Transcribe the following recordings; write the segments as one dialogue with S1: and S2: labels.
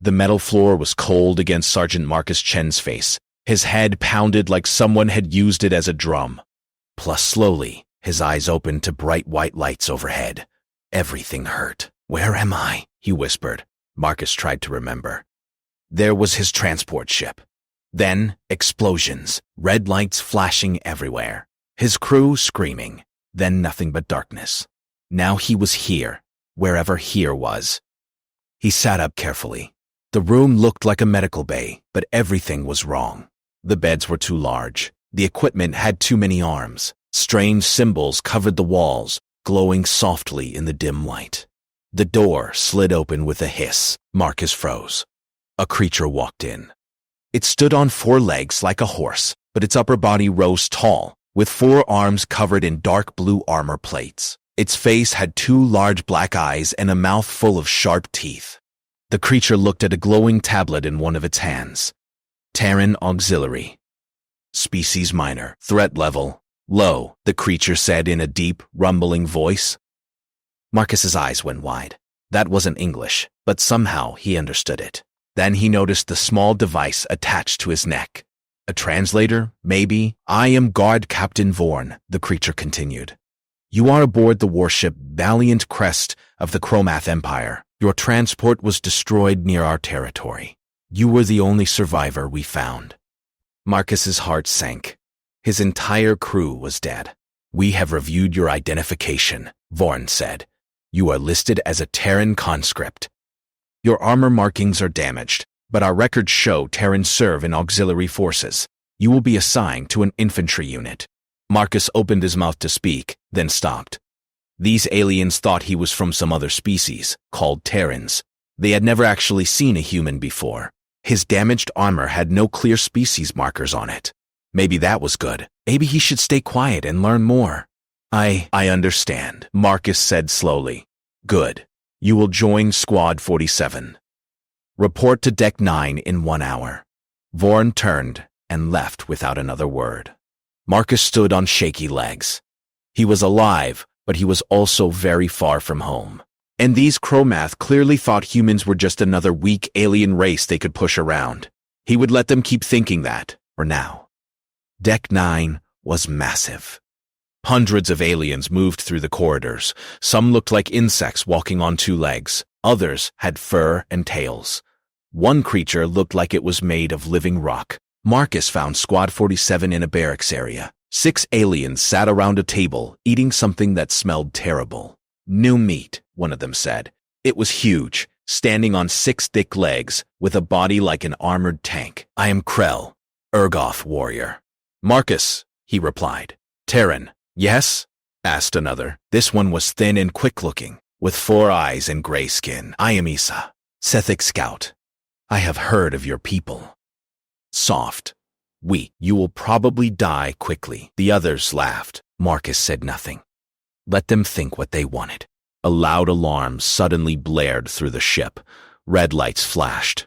S1: The metal floor was cold against Sergeant Marcus Chen's face. His head pounded like someone had used it as a drum. Plus slowly, his eyes opened to bright white lights overhead. Everything hurt. "Where am I?" he whispered. Marcus tried to remember. There was his transport ship. Then, explosions, red lights flashing everywhere. His crew screaming. Then nothing but darkness. Now he was here, wherever here was. He sat up carefully. The room looked like a medical bay, but everything was wrong. The beds were too large. The equipment had too many arms. Strange symbols covered the walls, glowing softly in the dim light. The door slid open with a hiss. Marcus froze. A creature walked in. It stood on 4 legs like a horse, but its upper body rose tall, with 4 arms covered in dark blue armor plates. Its face had 2 large black eyes and a mouth full of sharp teeth. The creature looked at a glowing tablet in one of its hands. Terran Auxiliary. Species minor. Threat level low, the creature said in a deep, rumbling voice. Marcus's eyes went wide. That wasn't English, but somehow he understood it. Then he noticed the small device attached to his neck. A translator, maybe? "I am Guard Captain Vorn," the creature continued. "You are aboard the warship Valiant Crest of the Chromath Empire. Your transport was destroyed near our territory. You were the only survivor we found." Marcus's heart sank. His entire crew was dead. "We have reviewed your identification," Vorn said. "You are listed as a Terran conscript. Your armor markings are damaged, but our records show Terrans serve in auxiliary forces. You will be assigned to an infantry unit." Marcus opened his mouth to speak, then stopped. These aliens thought he was from some other species, called Terrans. They had never actually seen a human before. His damaged armor had no clear species markers on it. Maybe that was good. Maybe he should stay quiet and learn more. I understand," Marcus said slowly. "Good. You will join Squad 47. Report to Deck 9 in 1 hour." Vorn turned and left without another word. Marcus stood on shaky legs. He was alive, but he was also very far from home. And these Chromath clearly thought humans were just another weak alien race they could push around. He would let them keep thinking that, for now. Deck 9 was massive. Hundreds of aliens moved through the corridors. Some looked like insects walking on 2 legs. Others had fur and tails. One creature looked like it was made of living rock. Marcus found Squad 47 in a barracks area. 6 aliens sat around a table, eating something that smelled terrible. "New meat," one of them said. It was huge, standing on 6 thick legs, with a body like an armored tank. "I am Krell, Urgoth warrior." "Marcus," he replied. "Terran." "Yes?" asked another. This one was thin and quick-looking, with 4 eyes and gray skin. "I am Isa, Sethic scout. I have heard of your people." Soft. You will probably die quickly." The others laughed. Marcus said nothing. Let them think what they wanted. A loud alarm suddenly blared through the ship. Red lights flashed.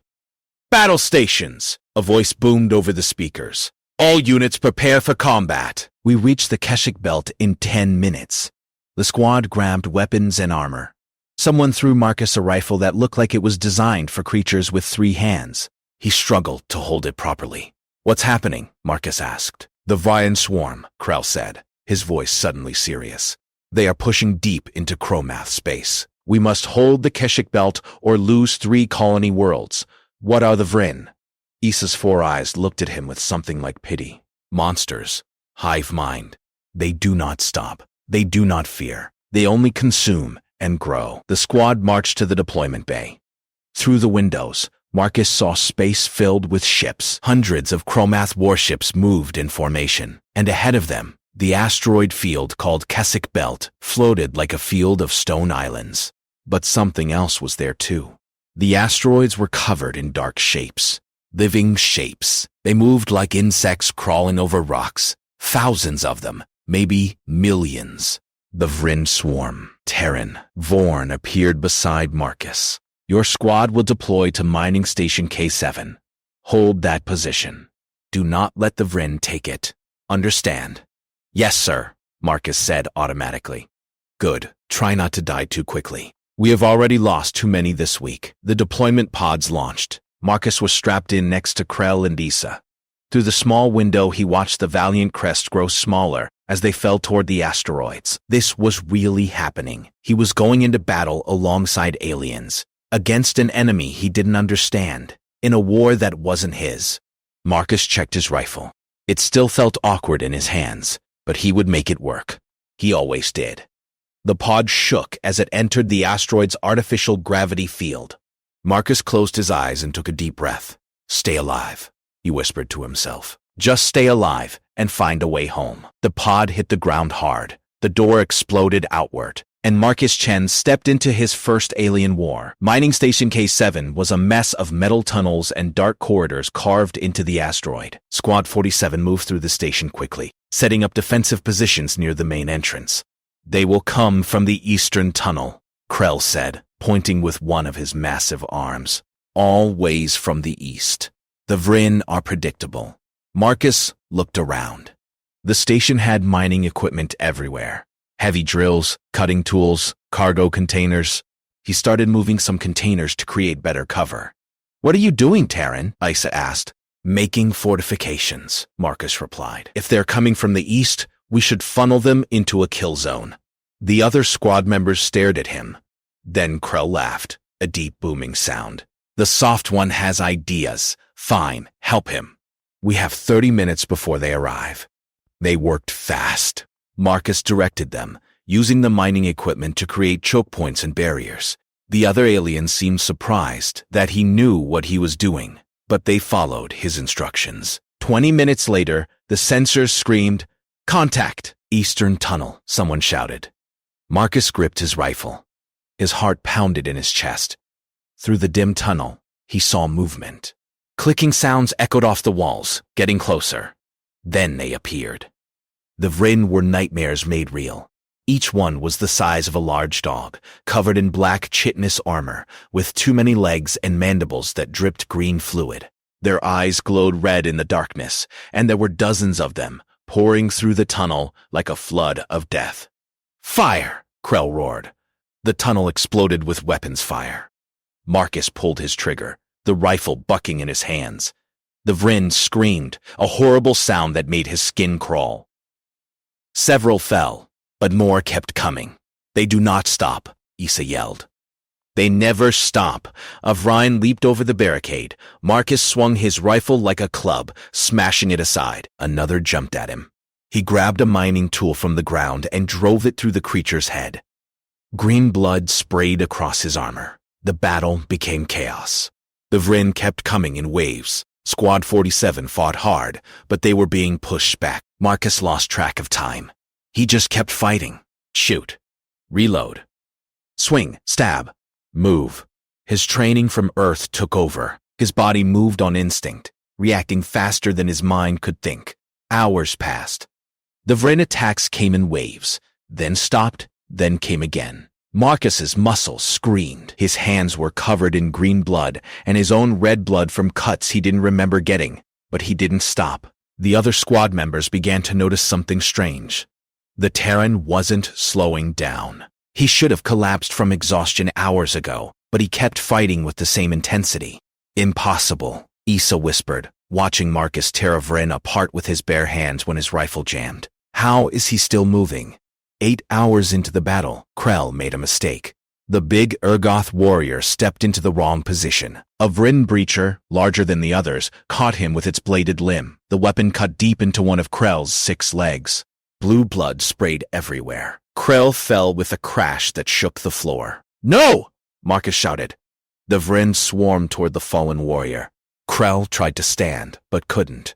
S1: "Battle stations!" A voice boomed over the speakers. "All units prepare for combat." We reached the Keshik belt in 10 minutes. The squad grabbed weapons and armor. Someone threw Marcus a rifle that looked like it was designed for creatures with 3 hands. He struggled to hold it properly. "What's happening?" Marcus asked. "The Vian swarm," Krell said, his voice suddenly serious. "They are pushing deep into Chromath space. We must hold the Keshik belt or lose 3 colony worlds. What are the Vryn?" Isa's 4 eyes looked at him with something like pity. "Monsters. Hive mind. They do not stop. They do not fear. They only consume and grow." The squad marched to the deployment bay. Through the windows, Marcus saw space filled with ships. Hundreds of Chromath warships moved in formation, and ahead of them, the asteroid field called Keshik Belt floated like a field of stone islands. But something else was there too. The asteroids were covered in dark shapes. Living shapes. They moved like insects crawling over rocks. Thousands of them, maybe millions. The Vryn swarm. Terran. Vorn appeared beside Marcus. "Your squad will deploy to Mining Station K7. Hold that position. Do not let the Vryn take it. Understand?" "Yes, sir," Marcus said automatically. "Good. Try not to die too quickly. We have already lost too many this week. The deployment pods launched. Marcus was strapped in next to Krell and Issa. Through the small window, he watched the Valiant crest grow smaller as they fell toward the asteroids. This was really happening. He was going into battle alongside aliens, against an enemy he didn't understand, in a war that wasn't his. Marcus checked his rifle. It still felt awkward in his hands, but he would make it work. He always did. The pod shook as it entered the asteroid's artificial gravity field. Marcus closed his eyes and took a deep breath. "Stay alive," he whispered to himself. "Just stay alive and find a way home." The pod hit the ground hard. The door exploded outward, and Marcus Chen stepped into his first alien war. Mining Station K7 was a mess of metal tunnels and dark corridors carved into the asteroid. Squad 47 moved through the station quickly, setting up defensive positions near the main entrance. "They will come from the eastern tunnel," Krell said, pointing with one of his massive arms. "All ways from the east. The Vrin are predictable." Marcus looked around. The station had mining equipment everywhere. Heavy drills, cutting tools, cargo containers. He started moving some containers to create better cover. "What are you doing, Terran?" Issa asked. "Making fortifications," Marcus replied. "If they're coming from the east, we should funnel them into a kill zone." The other squad members stared at him. Then Krell laughed, a deep booming sound. "The soft one has ideas. Fine, help him. We have 30 minutes before they arrive." They worked fast. Marcus directed them, using the mining equipment to create choke points and barriers. The other aliens seemed surprised that he knew what he was doing, but they followed his instructions. 20 minutes later, the sensors screamed, "Contact! Eastern tunnel," someone shouted. Marcus gripped his rifle. His heart pounded in his chest. Through the dim tunnel, he saw movement. Clicking sounds echoed off the walls, getting closer. Then they appeared. The Vrin were nightmares made real. Each one was the size of a large dog, covered in black chitinous armor, with too many legs and mandibles that dripped green fluid. Their eyes glowed red in the darkness, and there were dozens of them, pouring through the tunnel like a flood of death. "Fire!" Krell roared. The tunnel exploded with weapons fire. Marcus pulled his trigger, the rifle bucking in his hands. The Vrin screamed, a horrible sound that made his skin crawl. Several fell, but more kept coming. "They do not stop," Issa yelled. "They never stop." Avrain leaped over the barricade. Marcus swung his rifle like a club, smashing it aside. Another jumped at him. He grabbed a mining tool from the ground and drove it through the creature's head. Green blood sprayed across his armor. The battle became chaos. The Vrin kept coming in waves. Squad 47 fought hard, but they were being pushed back. Marcus lost track of time. He just kept fighting. Shoot. Reload. Swing. Stab. Move. His training from Earth took over. His body moved on instinct, reacting faster than his mind could think. Hours passed. The Vrin attacks came in waves, then stopped, then came again. Marcus's muscles screamed. His hands were covered in green blood and his own red blood from cuts he didn't remember getting, but he didn't stop. The other squad members began to notice something strange. The Terran wasn't slowing down. He should have collapsed from exhaustion hours ago, but he kept fighting with the same intensity. "Impossible," Issa whispered, watching Marcus tear a Vrin apart with his bare hands when his rifle jammed. "How is he still moving?" 8 hours into the battle, Krell made a mistake. The big Urgoth warrior stepped into the wrong position. A Vrin breacher, larger than the others, caught him with its bladed limb. The weapon cut deep into one of Krell's 6 legs. Blue blood sprayed everywhere. Krell fell with a crash that shook the floor. "No!" Marcus shouted. The Vrin swarmed toward the fallen warrior. Krell tried to stand, but couldn't.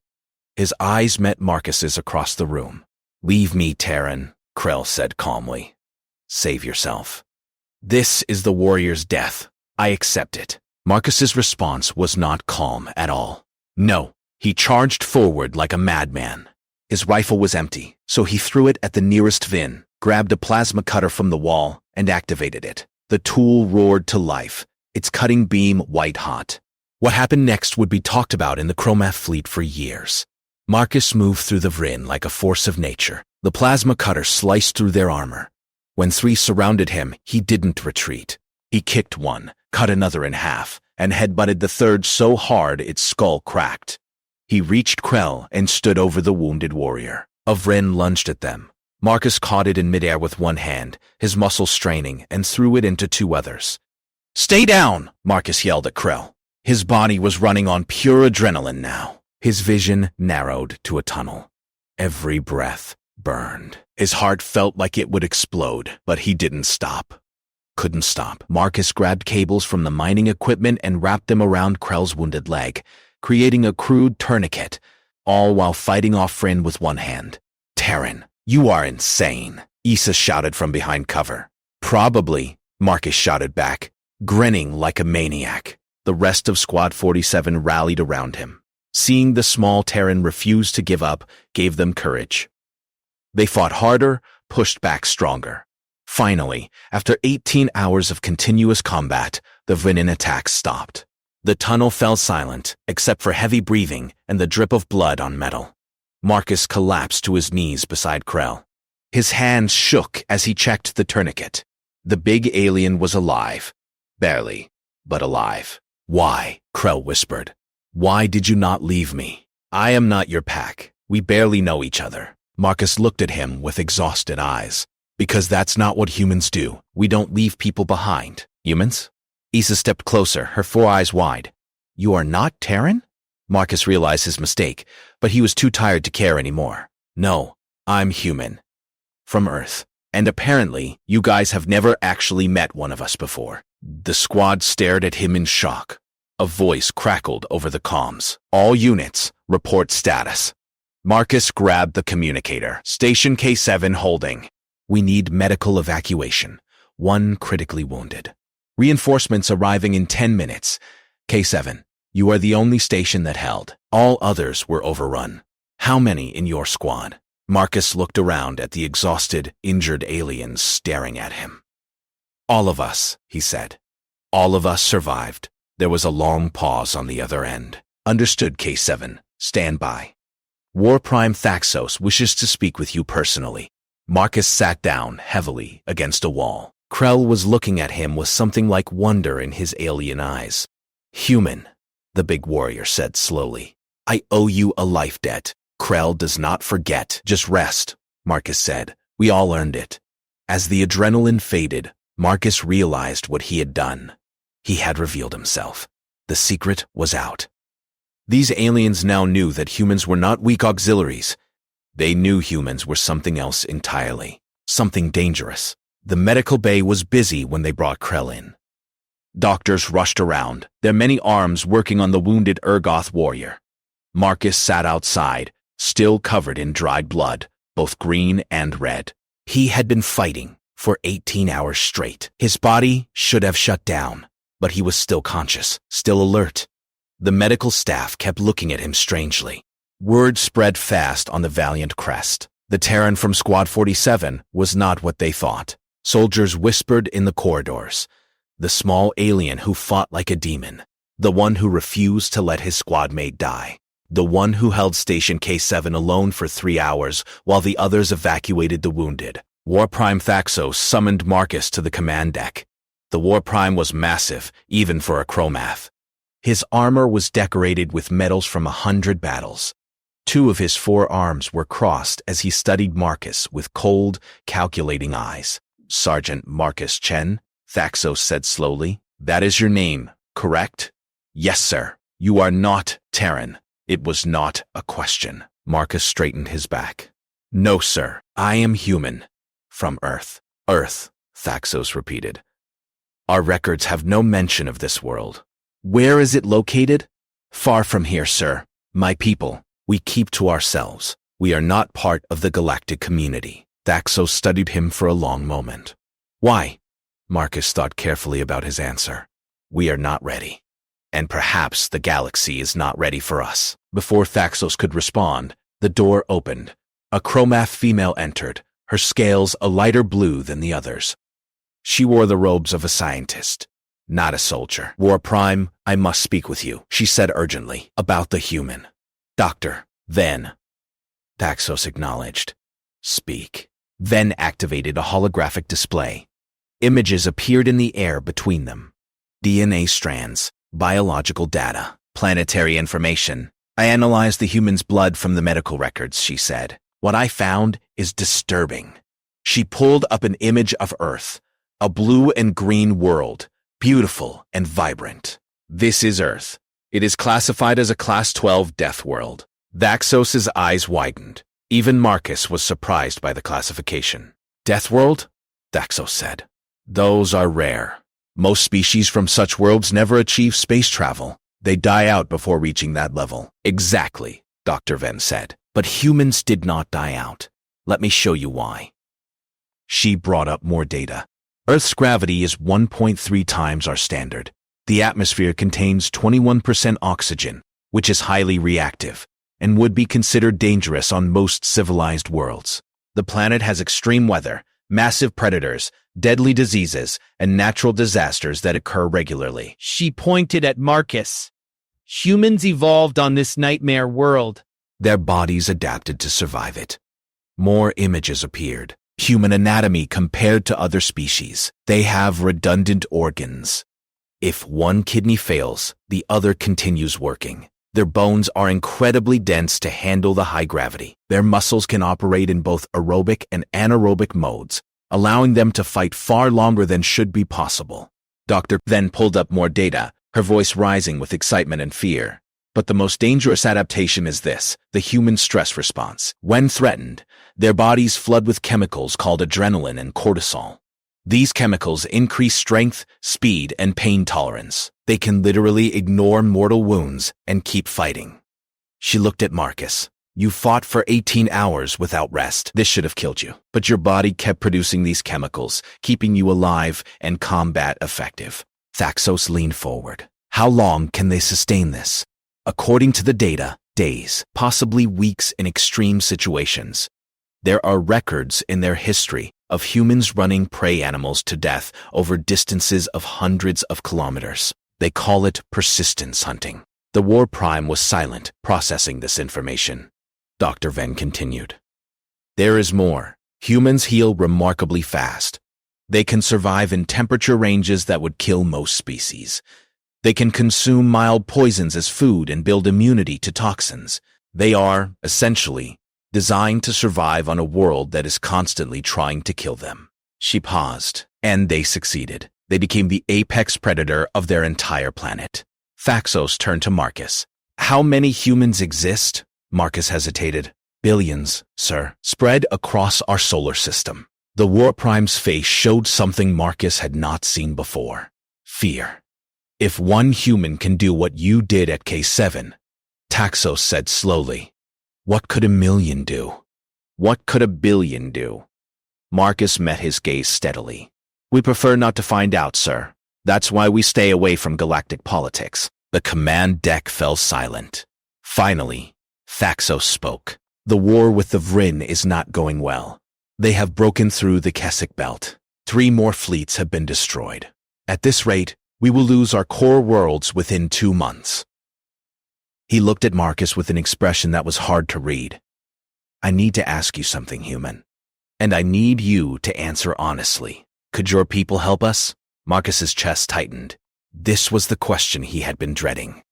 S1: His eyes met Marcus's across the room. "Leave me, Terran," Krell said calmly. "Save yourself. This is the warrior's death. I accept it." Marcus's response was not calm at all. No, he charged forward like a madman. His rifle was empty, so he threw it at the nearest Vin, grabbed a plasma cutter from the wall, and activated it. The tool roared to life, its cutting beam white-hot. What happened next would be talked about in the Chromath fleet for years. Marcus moved through the Vrin like a force of nature. The plasma cutter sliced through their armor. When 3 surrounded him, he didn't retreat. He kicked one, cut another in half, and headbutted the third so hard its skull cracked. He reached Krell and stood over the wounded warrior. A Vren lunged at them. Marcus caught it in midair with one hand, his muscles straining, and threw it into two others. "Stay down!" Marcus yelled at Krell. His body was running on pure adrenaline now. His vision narrowed to a tunnel. Every breath burned. His heart felt like it would explode, but he didn't stop. Couldn't stop. Marcus grabbed cables from the mining equipment and wrapped them around Krell's wounded leg, creating a crude tourniquet, all while fighting off Friend with one hand. "Terran, you are insane," Issa shouted from behind cover. "Probably," Marcus shouted back, grinning like a maniac. The rest of Squad 47 rallied around him. Seeing the small Terran refuse to give up gave them courage. They fought harder, pushed back stronger. Finally, after 18 hours of continuous combat, the Venin attacks stopped. The tunnel fell silent, except for heavy breathing and the drip of blood on metal. Marcus collapsed to his knees beside Krell. His hands shook as he checked the tourniquet. The big alien was alive. Barely, but alive. "Why?" Krell whispered. "Why did you not leave me? I am not your pack. We barely know each other." Marcus looked at him with exhausted eyes. "Because that's not what humans do. We don't leave people behind." "Humans?" Issa stepped closer, her four eyes wide. "You are not Terran?" Marcus realized his mistake, but he was too tired to care anymore. "No, I'm human. From Earth. And apparently, you guys have never actually met one of us before." The squad stared at him in shock. A voice crackled over the comms. "All units, report status." Marcus grabbed the communicator. "Station K7 holding. We need medical evacuation. One critically wounded. Reinforcements arriving in 10 minutes. K7, you are the only station that held. All others were overrun. How many in your squad?" Marcus looked around at the exhausted, injured aliens staring at him. "All of us," he said. "All of us survived." There was a long pause on the other end. "Understood, K7. Stand by. War Prime Thaxos wishes to speak with you personally." Marcus sat down heavily against a wall. Krell was looking at him with something like wonder in his alien eyes. "Human," the big warrior said slowly. "I owe you a life debt. Krell does not forget. Just rest," Marcus said. "We all earned it." As the adrenaline faded, Marcus realized what he had done. He had revealed himself. The secret was out. These aliens now knew that humans were not weak auxiliaries. They knew humans were something else entirely, something dangerous. The medical bay was busy when they brought Krell in. Doctors rushed around, their many arms working on the wounded Urgoth warrior. Marcus sat outside, still covered in dried blood, both green and red. He had been fighting for 18 hours straight. His body should have shut down, but he was still conscious, still alert. The medical staff kept looking at him strangely. Word spread fast on the Valiant crest. The Terran from Squad 47 was not what they thought. Soldiers whispered in the corridors. The small alien who fought like a demon. The one who refused to let his squad mate die. The one who held Station K7 alone for 3 hours while the others evacuated the wounded. War Prime Thaxos summoned Marcus to the command deck. The War Prime was massive, even for a Chromath. His armor was decorated with medals from 100 battles. 2 of his 4 arms were crossed as he studied Marcus with cold, calculating eyes. "Sergeant Marcus Chen," Thaxos said slowly. "That is your name, correct?" "Yes, sir. You are not Terran." It was not a question. Marcus straightened his back. "No, sir. I am human. From Earth." "Earth," Thaxos repeated. "Our records have no mention of this world." "Where is it located?" "Far from here, sir. My people, we keep to ourselves. We are not part of the galactic community." Thaxos studied him for a long moment. "Why?" Marcus thought carefully about his answer. "We are not ready. And perhaps the galaxy is not ready for us." Before Thaxos could respond, the door opened. A Chromath female entered, her scales a lighter blue than the others. She wore the robes of a scientist, not a soldier. "War Prime, I must speak with you," she said urgently, "about the human." "Doctor, Ven." Thaxos acknowledged. "Speak." Ven activated a holographic display. Images appeared in the air between them. DNA strands, biological data, planetary information. I analyzed the human's blood from the medical records, she said. What I found is disturbing. She pulled up an image of Earth, a blue and green world, beautiful and vibrant. This is Earth. It is classified as a Class 12 death world. Thaxos's eyes widened. Even Marcus was surprised by the classification. Death world? Thaxos said. Those are rare. Most species from such worlds never achieve space travel. They die out before reaching that level. Exactly, Dr. Venn said. But humans did not die out. Let me show you why. She brought up more data. Earth's gravity is 1.3 times our standard. The atmosphere contains 21% oxygen, which is highly reactive, and would be considered dangerous on most civilized worlds. The planet has extreme weather, massive predators, deadly diseases, and natural disasters that occur regularly.
S2: She pointed at Marcus. Humans evolved on this nightmare world.
S1: Their bodies adapted to survive it. More images appeared. Human anatomy compared to other species. They have redundant organs. If one kidney fails, the other continues working. Their bones are incredibly dense to handle the high gravity. Their muscles can operate in both aerobic and anaerobic modes, allowing them to fight far longer than should be possible. Dr. then pulled up more data, her voice rising with excitement and fear. But the most dangerous adaptation is this, the human stress response. When threatened, their bodies flood with chemicals called adrenaline and cortisol. These chemicals increase strength, speed, and pain tolerance. They can literally ignore mortal wounds and keep fighting. She looked at Marcus. You fought for 18 hours without rest. This should have killed you. But your body kept producing these chemicals, keeping you alive and combat effective. Thaxos leaned forward. How long can they sustain this? According to the data, days, possibly weeks in extreme situations. There are records in their history of humans running prey animals to death over distances of hundreds of kilometers. They call it persistence hunting. The War Prime was silent, processing this information. Dr. Venn continued. There is more. Humans heal remarkably fast. They can survive in temperature ranges that would kill most species. They can consume mild poisons as food and build immunity to toxins. They are, essentially, designed to survive on a world that is constantly trying to kill them. She paused, and they succeeded. They became the apex predator of their entire planet. Thaxos turned to Marcus. How many humans exist? Marcus hesitated. Billions, sir, spread across our solar system. The War Prime's face showed something Marcus had not seen before. Fear. If one human can do what you did at K7, Thaxos said slowly, what could 1,000,000 do? What could 1,000,000,000 do? Marcus met his gaze steadily. We prefer not to find out, sir. That's why we stay away from galactic politics. The command deck fell silent. Finally, Thaxos spoke. The war with the Vryn is not going well. They have broken through the Keswick belt. 3 more fleets have been destroyed. At this rate, we will lose our core worlds within 2 months. He looked at Marcus with an expression that was hard to read. I need to ask you something, human. And I need you to answer honestly. Could your people help us? Marcus's chest tightened. This was the question he had been dreading.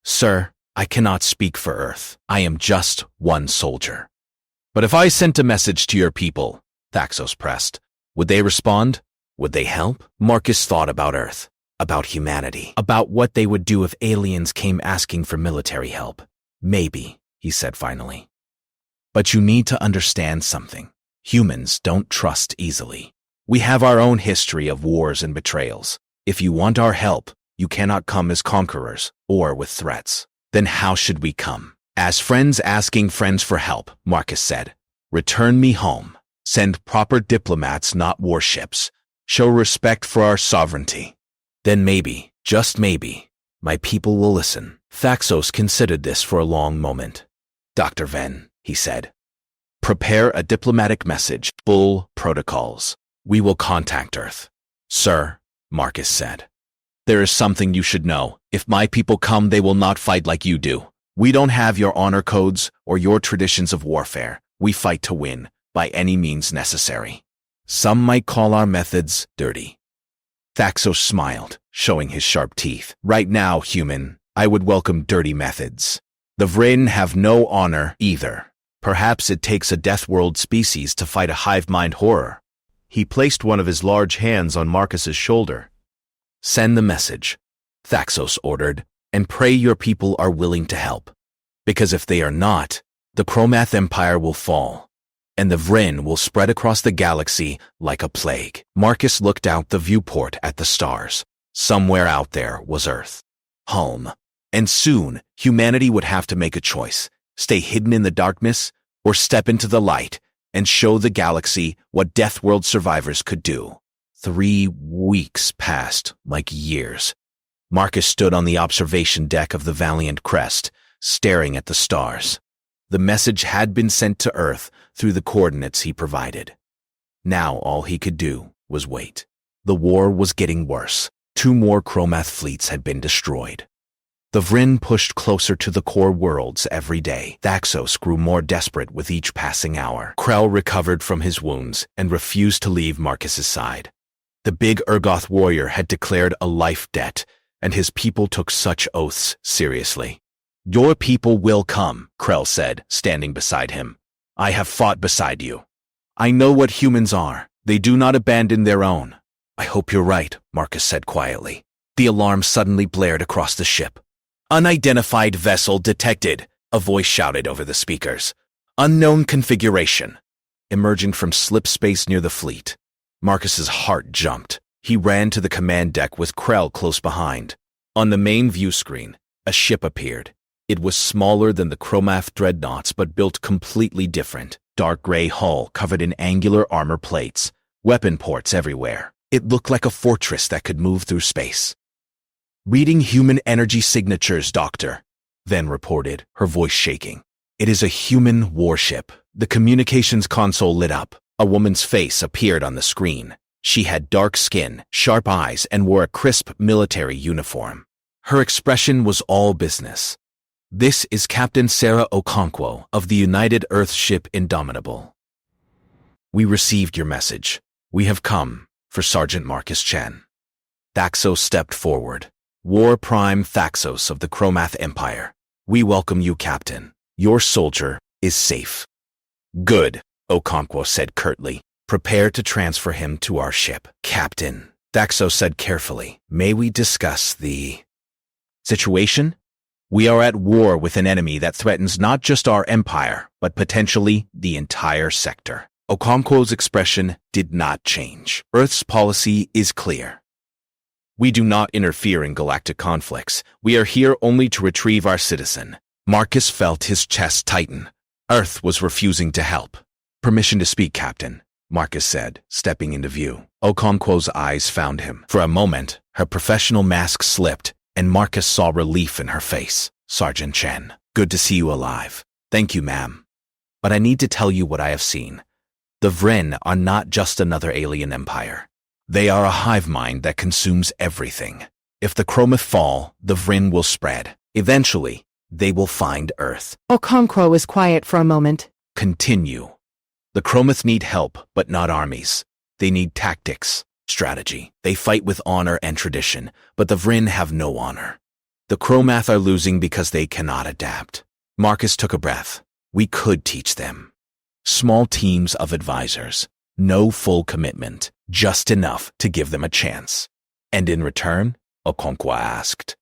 S1: Sir, I cannot speak for Earth. I am just one soldier. But if I sent a message to your people, Thaxos pressed, would they respond? Would they help? Marcus thought about Earth, about humanity, about what they would do if aliens came asking for military help. Maybe, he said finally. But you need to understand something. Humans don't trust easily. We have our own history of wars and betrayals. If you want our help, you cannot come as conquerors or with threats. Then how should we come? As friends asking friends for help, Marcus said. Return me home. Send proper diplomats, not warships. Show respect for our sovereignty. Then maybe, just maybe, my people will listen. Thaxos considered this for a long moment. Dr. Venn, he said. Prepare a diplomatic message, full protocols. We will contact Earth. Sir, Marcus said. There is something you should know. If my people come, they will not fight like you do. We don't have your honor codes or your traditions of warfare. We fight to win, by any means necessary. Some might call our methods dirty. Thaxos smiled, showing his sharp teeth. Right now, human, I would welcome dirty methods. The Vryn have no honor either. Perhaps it takes a death world species to fight a hive mind horror. He placed one of his large hands on Marcus's shoulder. Send the message, Thaxos ordered, and pray your people are willing to help. Because if they are not, the Chromath Empire will fall, and the Vryn will spread across the galaxy like a plague. Marcus looked out the viewport at the stars. Somewhere out there was Earth, home, and soon humanity would have to make a choice: stay hidden in the darkness or step into the light and show the galaxy what Death World survivors could do. 3 weeks passed like years. Marcus stood on the observation deck of the Valiant Crest, staring at the stars. The message had been sent to Earth through the coordinates he provided. Now all he could do was wait. The war was getting worse. 2 more Chromath fleets had been destroyed. The Vryn pushed closer to the core worlds every day. Thaxos grew more desperate with each passing hour. Krell recovered from his wounds and refused to leave Marcus's side. The big Urgoth warrior had declared a life debt, and his people took such oaths seriously. Your people will come, Krell said, standing beside him. I have fought beside you. I know what humans are. They do not abandon their own. I hope you're right, Marcus said quietly. The alarm suddenly blared across the ship. Unidentified vessel detected, a voice shouted over the speakers. Unknown configuration. Emerging from slip space near the fleet, Marcus's heart jumped. He ran to the command deck with Krell close behind. On the main view screen, a ship appeared. It was smaller than the Chromath dreadnoughts but built completely different. Dark gray hull covered in angular armor plates, weapon ports everywhere. It looked like a fortress that could move through space. Reading human energy signatures, Doctor, Ven reported, her voice shaking. It is a human warship. The communications console lit up. A woman's face appeared on the screen. She had dark skin, sharp eyes, and wore a crisp military uniform. Her expression was all business. This is Captain Sarah Okonkwo of the United Earth ship Indomitable. We received your message. We have come for Sergeant Marcus Chen. Thaxos stepped forward. War Prime Thaxos of the Chromath Empire. We welcome you, Captain. Your soldier is safe. Good, Okonkwo said curtly. Prepare to transfer him to our ship. Captain, Thaxos said carefully, may we discuss the situation? We are at war with an enemy that threatens not just our empire, but potentially the entire sector. Okonkwo's expression did not change. Earth's policy is clear. We do not interfere in galactic conflicts. We are here only to retrieve our citizen. Marcus felt his chest tighten. Earth was refusing to help. Permission to speak, Captain, Marcus said, stepping into view. Okonkwo's eyes found him. For a moment, her professional mask slipped, and Marcus saw relief in her face. Sergeant Chen, good to see you alive. Thank you, ma'am. But I need to tell you what I have seen. The Vryn are not just another alien empire. They are a hive mind that consumes everything. If the Chromath fall, the Vryn will spread. Eventually, they will find Earth.
S3: Okonkwo was quiet for a moment.
S1: Continue. The Chromath need help, but not armies. They need tactics, strategy. They fight with honor and tradition, but the Vryn have no honor. The Chromath are losing because they cannot adapt. Marcus took a breath. We could teach them. Small teams of advisors. No full commitment. Just enough to give them a chance. And in return, Okonkwo asked.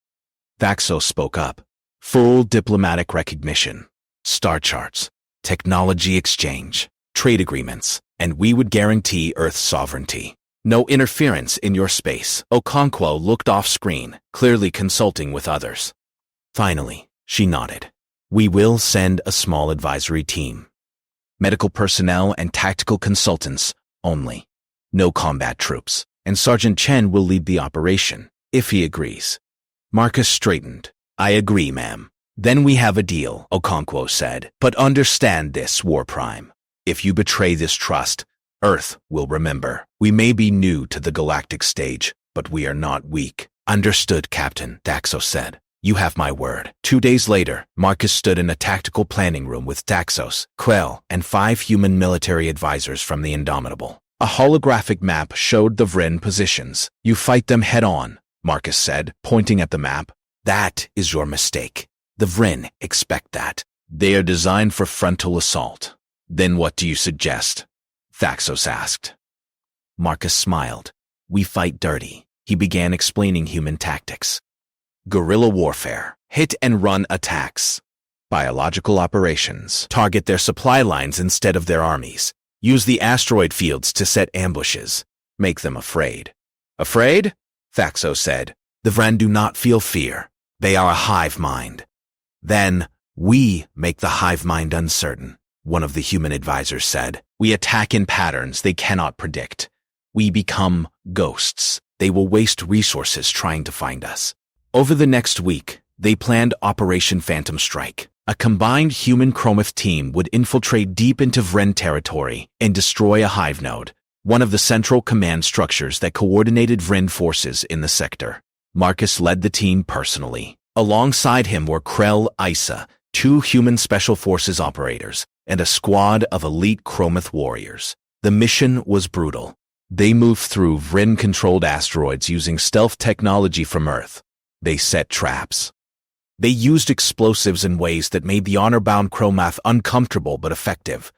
S1: Thaxos spoke up. Full diplomatic recognition. Star charts. Technology exchange. Trade agreements. And we would guarantee Earth's sovereignty. No interference in your space. Okonkwo looked off screen, clearly consulting with others. Finally, she nodded. We will send a small advisory team. Medical personnel and tactical consultants only. No combat troops. And Sergeant Chen will lead the operation, if he agrees. Marcus straightened. I agree, ma'am. Then we have a deal, Okonkwo said. But understand this, War Prime. If you betray this trust, Earth will remember. We may be new to the galactic stage, but we are not weak. Understood, Captain, Thaxos said. You have my word. 2 days later, Marcus stood in a tactical planning room with Thaxos, Krell, and 5 human military advisors from the Indomitable. A holographic map showed the Vren positions. You fight them head-on, Marcus said, pointing at the map. That is your mistake. The Vren expect that. They are designed for frontal assault. Then what do you suggest? Thaxos asked. Marcus smiled. We fight dirty. He began explaining human tactics. Guerrilla warfare, hit-and-run attacks. Biological operations, target their supply lines instead of their armies. Use the asteroid fields to set ambushes. Make them afraid. Afraid? Thaxos said. The Vren do not feel fear. They are a hive mind. Then, we make the hive mind uncertain, one of the human advisors said. We attack in patterns they cannot predict. We become ghosts. They will waste resources trying to find us. Over the next week, they planned Operation Phantom Strike. A combined human Chromoth team would infiltrate deep into Vren territory and destroy a hive node, one of the central command structures that coordinated Vren forces in the sector. Marcus led the team personally. Alongside him were Krell Isa, 2 human special forces operators, and a squad of elite Chromoth warriors. The mission was brutal. They moved through Vren-controlled asteroids using stealth technology from Earth. They set traps. They used explosives in ways that made the honor-bound Chromoth uncomfortable but effective.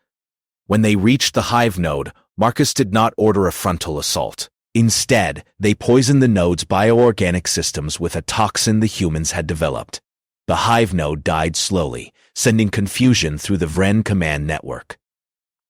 S1: When they reached the hive node, Marcus did not order a frontal assault. Instead, they poisoned the node's bioorganic systems with a toxin the humans had developed. The hive node died slowly, sending confusion through the Vren command network.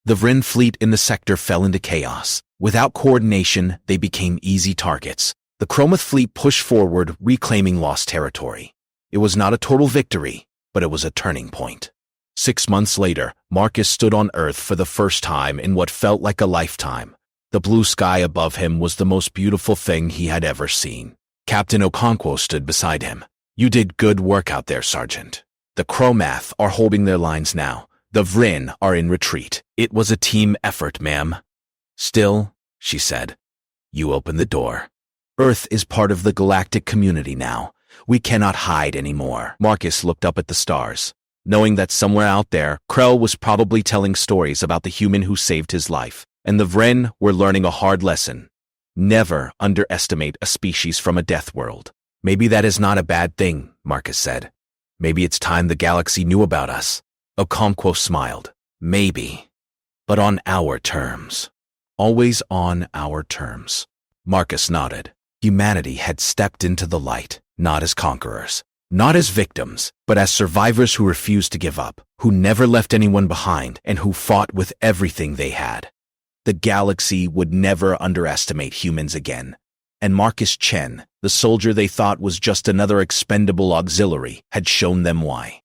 S1: The Vren fleet in the sector fell into chaos. Without coordination, they became easy targets. The Chromoth fleet pushed forward, reclaiming lost territory. It was not a total victory, but it was a turning point. 6 months later, Marcus stood on Earth for the first time in what felt like a lifetime. The blue sky above him was the most beautiful thing he had ever seen. Captain Okonkwo stood beside him. You did good work out there, Sergeant. The Chromoth are holding their lines now. The Vren are in retreat. It was a team effort, ma'am. Still, she said, you opened the door. Earth is part of the galactic community now. We cannot hide anymore. Marcus looked up at the stars, knowing that somewhere out there, Krell was probably telling stories about the human who saved his life, and the Vren were learning a hard lesson. Never underestimate a species from a death world. Maybe that is not a bad thing, Marcus said. Maybe it's time the galaxy knew about us. Okonkwo smiled. Maybe. But on our terms. Always on our terms. Marcus nodded. Humanity had stepped into the light, not as conquerors, not as victims, but as survivors who refused to give up, who never left anyone behind, and who fought with everything they had. The galaxy would never underestimate humans again. And Marcus Chen, the soldier they thought was just another expendable auxiliary, had shown them why.